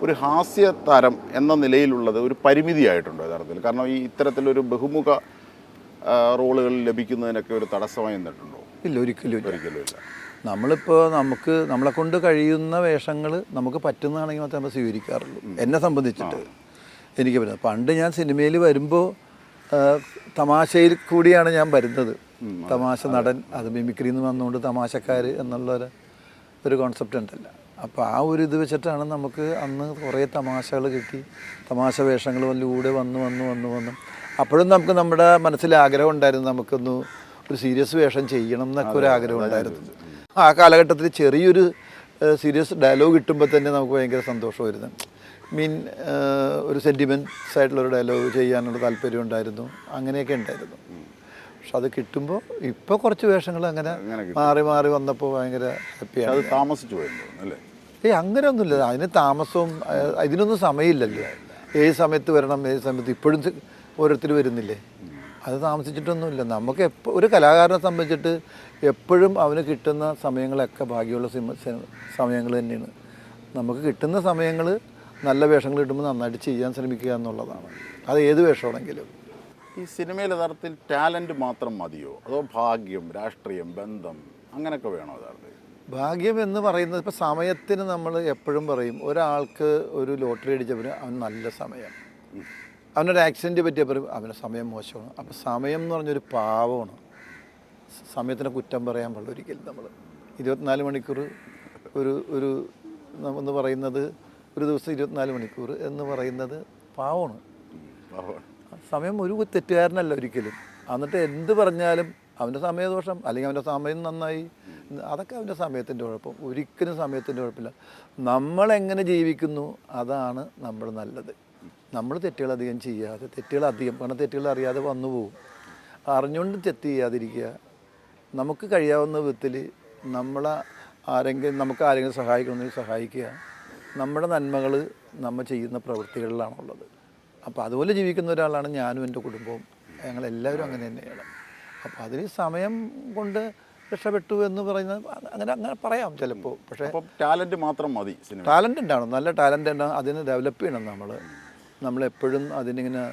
ഒരു ഹാസ്യ താരം എന്ന നിലയിലുള്ളത് ഒരു പരിമിതിയായിട്ടുണ്ടോ യഥാർത്ഥത്തിൽ? കാരണം ഈ ഇത്തരത്തിലൊരു ബഹുമുഖ റോളുകൾ ലഭിക്കുന്നതിനൊക്കെ ഒരു തടസ്സമായി നിന്നിട്ടുണ്ടോ? ഇല്ല, ഒരിക്കലും ഇല്ല. നമ്മളിപ്പോൾ നമ്മളെ കൊണ്ട് കഴിയുന്ന വേഷങ്ങൾ നമുക്ക് പറ്റുന്നതാണെങ്കിൽ മാത്രമേ നമ്മൾ സ്വീകരിക്കാറുള്ളൂ. എന്നെ സംബന്ധിച്ചിട്ട് എനിക്ക് പറ്റുന്നത്. പണ്ട് ഞാൻ സിനിമയിൽ വരുമ്പോൾ തമാശയിൽ കൂടിയാണ് ഞാൻ വരുന്നത്. തമാശ നടൻ, അത് മിമിക്രിയിൽ നിന്ന് വന്നുകൊണ്ട് തമാശക്കാർ ഒരു കോൺസെപ്റ്റ് ഉണ്ടല്ല. അപ്പോൾ ആ ഒരു ഇത് വെച്ചിട്ടാണ് നമുക്ക് അന്ന് കുറേ തമാശകൾ കിട്ടി. തമാശ വേഷങ്ങൾ വല്ലൂടെ വന്നു അപ്പോഴും നമുക്ക് നമ്മുടെ മനസ്സിൽ ആഗ്രഹം ഉണ്ടായിരുന്നു, നമുക്കൊന്ന് ഒരു സീരിയസ് വേഷം ചെയ്യണം എന്നൊക്കെ ഒരു ആഗ്രഹം ഉണ്ടായിരുന്നു. ആ കാലഘട്ടത്തിൽ ചെറിയൊരു സീരിയസ് ഡയലോഗ് കിട്ടുമ്പോൾ തന്നെ നമുക്ക് ഭയങ്കര സന്തോഷമായിരുന്നു. ഒരു സെൻറ്റിമെൻറ്റ്സ് ആയിട്ടുള്ളൊരു ഡയലോഗ് ചെയ്യാനുള്ള താല്പര്യം ഉണ്ടായിരുന്നു. അങ്ങനെയൊക്കെ ഉണ്ടായിരുന്നു. പക്ഷെ അത് കിട്ടുമ്പോൾ ഇപ്പോൾ കുറച്ച് വേഷങ്ങൾ അങ്ങനെ മാറി വന്നപ്പോൾ ഭയങ്കര ഹാപ്പിയാണ്. അത് താമസിച്ചു പോയിരുന്നു അല്ലേ? അങ്ങനെയൊന്നുമില്ല. അതിന് താമസവും ഇതിനൊന്നും സമയമില്ലല്ലോ. ഏത് സമയത്ത് വരണം, ഏത് സമയത്ത് ഇപ്പോഴും ഓരോരുത്തർ വരുന്നില്ലേ. അത് താമസിച്ചിട്ടൊന്നുമില്ല. നമുക്ക് ഒരു കലാകാരനെ സംബന്ധിച്ചിട്ട് എപ്പോഴും അവന് കിട്ടുന്ന സമയങ്ങളൊക്കെ ഭാഗ്യമുള്ള സമയങ്ങൾ തന്നെയാണ്. നമുക്ക് കിട്ടുന്ന സമയങ്ങൾ നല്ല വേഷങ്ങൾ കിട്ടുമ്പോൾ നന്നായിട്ട് ചെയ്യാൻ ശ്രമിക്കുക എന്നുള്ളതാണ്. അത് ഏത് വേഷമാണെങ്കിലും. ഈ സിനിമയിൽ യഥാർത്ഥത്തിൽ ടാലൻറ്റ് മാത്രം മതിയോ, അതോ ഭാഗ്യം, രാഷ്ട്രീയം, ബന്ധം അങ്ങനെയൊക്കെ വേണോ യഥാർത്ഥത്തിൽ? ഭാഗ്യം എന്ന് പറയുന്നത് ഇപ്പോൾ സമയത്തിന് നമ്മൾ എപ്പോഴും പറയും, ഒരാൾക്ക് ഒരു ലോട്ടറി അടിച്ചപ്പോൾ അവന് നല്ല സമയം, അവനൊരു ആക്സിഡൻറ്റ് പറ്റിയപ്പോൾ അവൻ്റെ സമയം മോശമാണ്. അപ്പോൾ സമയം എന്ന് പറഞ്ഞൊരു പാവമാണ്. സമയത്തിനെ കുറ്റം പറയാൻ പാടില്ല ഒരിക്കലും. നമ്മൾ 24 മണിക്കൂർ ഒരു എന്ന് പറയുന്നത്, ഒരു ദിവസം 24 മണിക്കൂർ എന്ന് പറയുന്നത് പാവമാണ്. സമയം ഒരു തെറ്റുകാരനല്ല ഒരിക്കലും. എന്നിട്ട് എന്ത് പറഞ്ഞാലും അവൻ്റെ സമയദോഷം അല്ലെങ്കിൽ അവൻ്റെ സമയം നന്നായി, അതൊക്കെ അവൻ്റെ സമയത്തിൻ്റെ കുഴപ്പം. ഒരിക്കലും സമയത്തിൻ്റെ കുഴപ്പമില്ല. നമ്മളെങ്ങനെ ജീവിക്കുന്നു അതാണ് നമ്മൾ നല്ലത്. നമ്മൾ തെറ്റുകൾ അധികം ചെയ്യാതെ, കാരണം തെറ്റുകൾ അറിയാതെ വന്നു പോകും. അറിഞ്ഞുകൊണ്ട് തെറ്റ് ചെയ്യാതിരിക്കുക. നമുക്ക് കഴിയാവുന്ന വിധത്തിൽ നമുക്ക് ആരെങ്കിലും സഹായിക്കണമെങ്കിൽ സഹായിക്കുക. നമ്മുടെ നന്മകൾ നമ്മൾ ചെയ്യുന്ന പ്രവൃത്തികളിലാണുള്ളത്. അപ്പോൾ അതുപോലെ ജീവിക്കുന്ന ഒരാളാണ് ഞാനും എൻ്റെ കുടുംബവും. ഞങ്ങളെല്ലാവരും അങ്ങനെ തന്നെയാണ്. അപ്പോൾ അതിന് സമയം കൊണ്ട് രക്ഷപ്പെട്ടു എന്ന് പറയുന്നത് അങ്ങനെ പറയാം ചിലപ്പോൾ. പക്ഷേ ടാലൻറ്റ് മാത്രം മതി. ടാലൻ്റ് ഉണ്ടാവണം, നല്ല ടാലൻ്റ് ഉണ്ടാവും. അതിനെ ഡെവലപ്പ് ചെയ്യണം. നമ്മളെപ്പോഴും അതിനിങ്ങനെ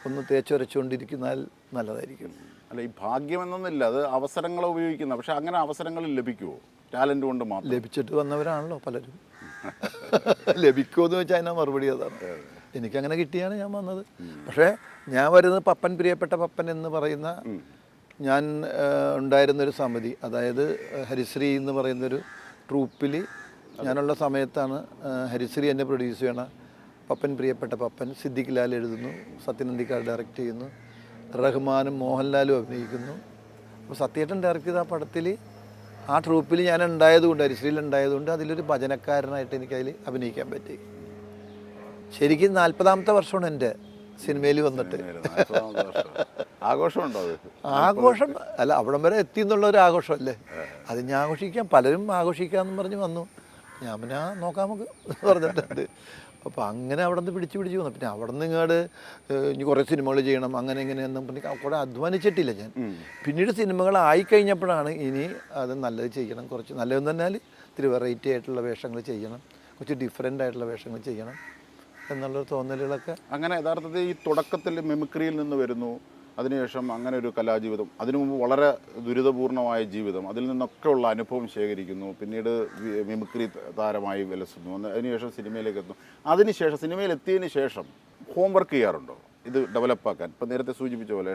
ഒന്ന് തേച്ചുരച്ചുകൊണ്ടിരിക്കുന്നാൽ നല്ലതായിരിക്കും. അല്ല, ഈ ഭാഗ്യം എന്നൊന്നുമില്ല, അത് അവസരങ്ങളെ ഉപയോഗിക്കുന്ന. പക്ഷെ അങ്ങനെ അവസരങ്ങൾ ലഭിക്കുമോ ടാലൻറ്റ് കൊണ്ട് മാത്രം? ലഭിച്ചിട്ട് വന്നവരാണല്ലോ പലരും. ലഭിക്കുമോ എന്ന് വെച്ചാൽ അതിനാ മറുപടി അതാണ്. എനിക്കങ്ങനെ കിട്ടിയാണ് ഞാൻ വന്നത്. പക്ഷേ ഞാൻ വരുന്നത് പപ്പൻ, പ്രിയപ്പെട്ട പപ്പൻ എന്ന് പറയുന്ന, ഞാൻ ഉണ്ടായിരുന്നൊരു സമിതി, അതായത് ഹരിശ്രീ എന്ന് പറയുന്നൊരു ട്രൂപ്പിൽ ഞാനുള്ള സമയത്താണ് ഹരിശ്രീ എന്നെ പ്രൊഡ്യൂസ് ചെയ്യണം. പപ്പൻ, പ്രിയപ്പെട്ട പപ്പൻ, സിദ്ദിഖ് ലാൽ എഴുതുന്നു, സത്യനന്ദിക്കാർ ഡയറക്റ്റ് ചെയ്യുന്നു, റഹ്മാനും മോഹൻലാലും അഭിനയിക്കുന്നു. അപ്പോൾ സത്യേട്ടൻ ഡയറക്റ്റ് ചെയ്ത ആ പടത്തിൽ ആ ട്രൂപ്പിൽ ഞാൻ ഉണ്ടായതുകൊണ്ട്, ഹരിശ്രീയിൽ ഉണ്ടായതുകൊണ്ട് അതിലൊരു ഭജനക്കാരനായിട്ട് എനിക്കതിൽ അഭിനയിക്കാൻ പറ്റി. ശരിക്കും 40ാമത്തെ വർഷമാണ് എൻ്റെ സിനിമയിൽ വന്നിട്ട്. ആഘോഷമുണ്ടോ? ആഘോഷം അല്ല, അവിടം വരെ എത്തി എന്നുള്ള ഒരു ആഘോഷമല്ലേ, അത് ഞാൻ ആഘോഷിക്കാം. പലരും ആഘോഷിക്കാമെന്ന് പറഞ്ഞ് വന്നു. ഞാൻ പിന്നെ നോക്കാം നമുക്ക് പറഞ്ഞിട്ടുണ്ട്. അപ്പോൾ അങ്ങനെ അവിടെ നിന്ന് പിടിച്ച് വന്നു. പിന്നെ അവിടെ നിന്ന് ഇങ്ങോട്ട് ഇനി കുറേ സിനിമകൾ ചെയ്യണം അങ്ങനെ ഇങ്ങനെയൊന്നും പറഞ്ഞ് കുറേ അധ്വാനിച്ചിട്ടില്ല ഞാൻ. പിന്നീട് സിനിമകളായിക്കഴിഞ്ഞപ്പോഴാണ് ഇനി അത് നല്ലത് ചെയ്യണം, കുറച്ച് നല്ലതെന്ന് പറഞ്ഞാൽ ഇത്തിരി വെറൈറ്റി ആയിട്ടുള്ള വേഷങ്ങൾ ചെയ്യണം, കുറച്ച് ഡിഫറെൻ്റ് ആയിട്ടുള്ള വേഷങ്ങൾ ചെയ്യണം എന്നുള്ളൊരു തോന്നലുകളൊക്കെ. അങ്ങനെ യഥാർത്ഥത്തിൽ ഈ തുടക്കത്തിൽ മിമിക്രിയിൽ നിന്ന് വരുന്നു, അതിനുശേഷം അങ്ങനെ ഒരു കലാജീവിതം, അതിനു മുമ്പ് വളരെ ദുരിതപൂർണമായ ജീവിതം, അതിൽ നിന്നൊക്കെ ഉള്ള അനുഭവം ശേഖരിക്കുന്നു, പിന്നീട് മിമിക്രി താരമായി വിലസുന്നു, അതിനുശേഷം സിനിമയിലേക്ക് എത്തുന്നു. അതിനുശേഷം സിനിമയിലെത്തിയതിന് ശേഷം ഹോംവർക്ക് ചെയ്യാറുണ്ടോ ഇത് ഡെവലപ്പാക്കാൻ? ഇപ്പം നേരത്തെ സൂചിപ്പിച്ച പോലെ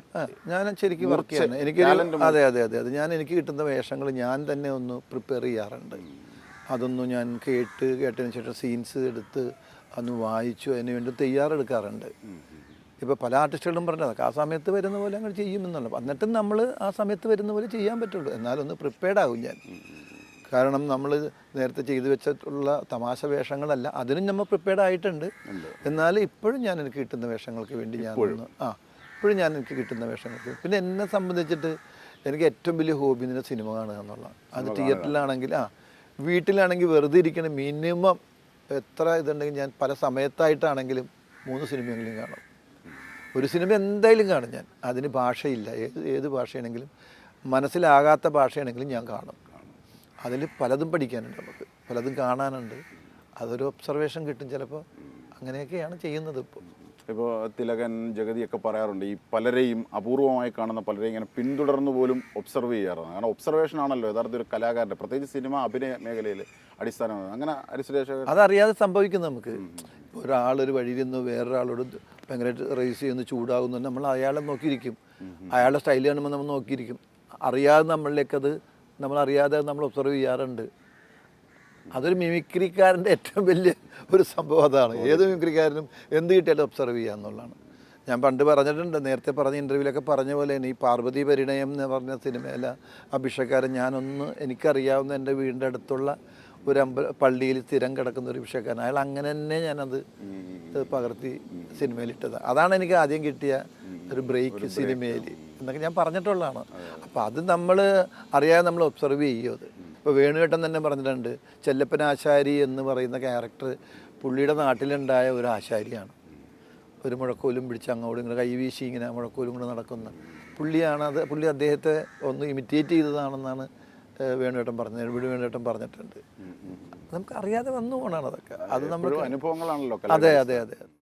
ഞാൻ ശരിക്കും വർക്ക് ചെയ്യാൻ എനിക്ക് കിട്ടുന്ന വേഷങ്ങൾ ഞാൻ തന്നെ ഒന്ന് പ്രിപ്പയർ ചെയ്യാറുണ്ട്. അതൊന്നും ഞാൻ കേട്ടതിന് ശേഷം സീൻസ് എടുത്ത് അന്ന് വായിച്ചു അതിന് വേണ്ടി തയ്യാറെടുക്കാറുണ്ട്. ഇപ്പോൾ പല ആർട്ടിസ്റ്റുകളും പറഞ്ഞത് ആ സമയത്ത് വരുന്ന പോലെ അങ്ങനെ ചെയ്യുമെന്നുള്ളത്. എന്നിട്ടും നമ്മൾ ആ സമയത്ത് വരുന്ന പോലെ ചെയ്യാൻ പറ്റുള്ളൂ. എന്നാലൊന്ന് പ്രിപ്പയർഡ് ആകും ഞാൻ. കാരണം നമ്മൾ നേരത്തെ ചെയ്തു വെച്ചിട്ടുള്ള തമാശ വേഷങ്ങളല്ല, അതിനും നമ്മൾ പ്രിപ്പയർഡ് ആയിട്ടുണ്ട്. എന്നാലും ഇപ്പോഴും എനിക്ക് കിട്ടുന്ന വേഷങ്ങൾക്ക് വേണ്ടി ഇപ്പോഴും എനിക്ക് കിട്ടുന്ന വേഷങ്ങൾക്ക്. പിന്നെ എന്നെ സംബന്ധിച്ചിട്ട് എനിക്ക് ഏറ്റവും വലിയ ഹോബി എന്ന് സിനിമ കാണുക എന്നുള്ളതാണ്. അത് തിയേറ്ററിലാണെങ്കിൽ വീട്ടിലാണെങ്കിൽ വെറുതെ ഇരിക്കണം, മിനിമം എത്ര ഇതുണ്ടെങ്കിൽ ഞാൻ പല സമയത്തായിട്ടാണെങ്കിലും 3 സിനിമയെങ്കിലും കാണും. ഒരു സിനിമ എന്തായാലും കാണും ഞാൻ. അതിന് ഭാഷയില്ല, ഏത് ഭാഷയാണെങ്കിലും, മനസ്സിലാകാത്ത ഭാഷയാണെങ്കിലും ഞാൻ കാണും. അതിൽ പലതും പഠിക്കാനുണ്ട്, നമുക്ക് പലതും കാണാനുണ്ട്. അതൊരു ഒബ്സർവേഷൻ കിട്ടും ചിലപ്പോൾ. അങ്ങനെയൊക്കെയാണ് ചെയ്യുന്നത് ഇപ്പോൾ. ഇപ്പോൾ തിലകൻ, ജഗതിയൊക്കെ പറയാറുണ്ട് ഈ പലരെയും അപൂർവമായി കാണുന്ന പലരെയും ഇങ്ങനെ പിന്തുടർന്ന് പോലും ഒബ്സർവ് ചെയ്യാറുണ്ട്. കാരണം ഒബ്സർവേഷൻ ആണല്ലോ യഥാർത്ഥ ഒരു കലാകാരൻ്റെ, പ്രത്യേകിച്ച് സിനിമ അഭിനയ മേഖലയിൽ അടിസ്ഥാനമാണ്. അങ്ങനെ ഹരിസുരേഷ് അതറിയാതെ സംഭവിക്കും നമുക്ക്. ഇപ്പോൾ ഒരാളൊരു വഴിയിൽ നിന്ന് വേറൊരാളോട് ഭയങ്കരമായിട്ട് റേസ് ചെയ്യുന്നു, ചൂടാകുന്നു, നമ്മൾ അയാളെ നോക്കിയിരിക്കും. അയാളുടെ സ്റ്റൈൽ കാണുമ്പോൾ നമ്മൾ നോക്കിയിരിക്കും. അറിയാതെ നമ്മളിലേക്കത് നമ്മളറിയാതെ നമ്മൾ ഒബ്സർവ് ചെയ്യാറുണ്ട്. അതൊരു മിമിക്രിക്കാരൻ്റെ ഏറ്റവും വലിയ ഒരു സംഭവം അതാണ്. ഏത് മിമിക്രിക്കാരനും എന്ത് കിട്ടിയാലും ഒബ്സർവ് ചെയ്യുക എന്നുള്ളതാണ്. ഞാൻ പണ്ട് പറഞ്ഞിട്ടുണ്ട്, നേരത്തെ പറഞ്ഞ ഇൻ്റർവ്യൂവിലൊക്കെ പറഞ്ഞ പോലെ തന്നെ ഈ പാർവതി പരിണയം എന്ന് പറഞ്ഞ സിനിമയിലെ അഭിഷേകാരൻ എനിക്കറിയാവുന്ന എൻ്റെ വീടിൻ്റെ അടുത്തുള്ള ഒരു പള്ളിയിൽ സ്ഥിരം കിടക്കുന്ന ഒരു ഭിക്ഷക്കാരൻ. അയാൾ അങ്ങനെ തന്നെ ഞാനത് പകർത്തി സിനിമയിലിട്ടതാണ്. അതാണ് എനിക്ക് ആദ്യം കിട്ടിയ ഒരു ബ്രേക്ക് സിനിമയിൽ എന്നൊക്കെ ഞാൻ പറഞ്ഞിട്ടുള്ളതാണ്. അപ്പോൾ അത് നമ്മൾ അറിയാതെ നമ്മൾ ഒബ്സർവ് ചെയ്യും. അത് ഇപ്പോൾ വേണുവേട്ടൻ തന്നെ പറഞ്ഞിട്ടുണ്ട്, ചെല്ലപ്പൻ ആശാരി എന്ന് പറയുന്ന ക്യാരക്ടർ പുള്ളിയുടെ നാട്ടിലുണ്ടായ ഒരു ആശാരിയാണ്. ഒരു മുഴക്കോലും പിടിച്ച് അങ്ങോട്ടും ഇങ്ങനെ കൈവീശി ഇങ്ങനെ മുഴക്കോലും കൊണ്ട് നടക്കുന്ന പുള്ളിയാണ്. പുള്ളി അദ്ദേഹത്തെ ഒന്ന് ഇമിറ്റേറ്റ് ചെയ്തതാണെന്നാണ് വേണുവേട്ടൻ പറഞ്ഞത്. വേണുവേട്ടൻ പറഞ്ഞിട്ടുണ്ട്. നമുക്ക് അറിയാതെ വന്നു പോകണതാണ് അതൊക്കെ. അത് നമുക്ക് അനുഭവങ്ങളാണല്ലോ. അതെ അതെ അതെ.